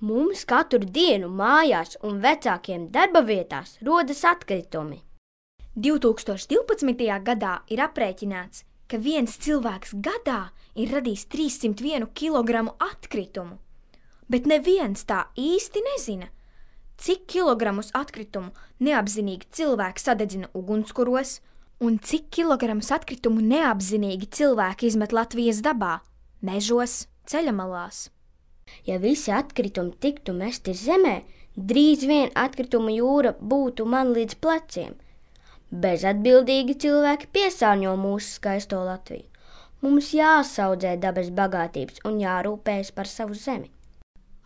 Mums katru dienu mājās un vecākiem darba vietās rodas atkritumi. 2012. gadā ir aprēķināts, ka viens cilvēks gadā ir radījis 301 kilogramu atkritumu. Bet neviens tā īsti nezina, cik kilogramus atkritumu neapzinīgi cilvēki sadedzina ugunskuros un cik kilogramus atkritumu neapzinīgi cilvēki izmet Latvijas dabā, mežos, ceļamalās. Ja visi atkritumi tiktu mesti zemē, drīz vien atkritumu jūra būtu man līdz pleciem. Bezatbildīgi cilvēki piesārņo mūsu skaisto Latviju. Mums jāsaudzē dabas bagātības un jārūpējas par savu zemi.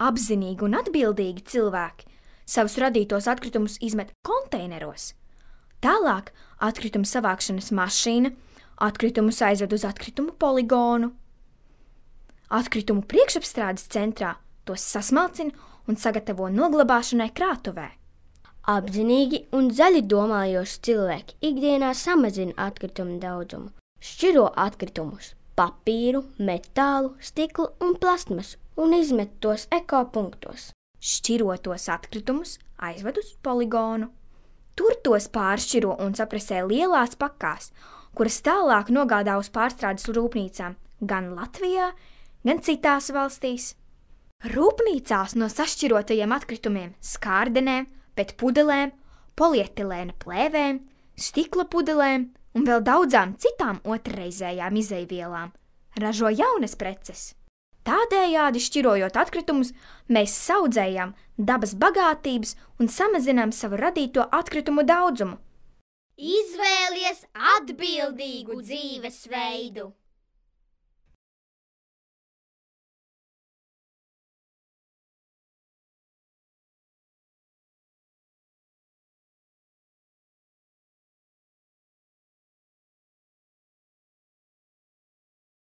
Apzinīgi un atbildīgi cilvēki savus radītos atkritumus izmet konteineros. Tālāk atkritumu savākšanas mašīna atkritumus aizved uz atkritumu poligonu. Atkritumu priekšapstrādes centrā tos sasmalcina un sagatavo noglabāšanai krātuvē. Apzinīgi un zaļi domājoši cilvēki ikdienā samazina atkritumu daudzumu, šķiro atkritumus – papīru, metālu, stiklu un plastmasu un izmet tos ekopunktos. Šķirotos atkritumus aizved uz poligonu. Tur tos pāršķiro un sapresē lielās pakās, kuras tālāk nogādā uz pārstrādes rūpnīcām gan Latvijā, gan citās valstīs. Rūpnīcās no sašķirotajiem atkritumiem skārdenēm, pēc pudelēm, polietilēna plēvēm, stikla pudelēm un vēl daudzām citām otrreizējām izejvielām ražo jaunas preces. Tādējādi šķirojot atkritumus, mēs saudzējam dabas bagātības un samazinām savu radīto atkritumu daudzumu. Izvēlies atbildīgu dzīvesveidu!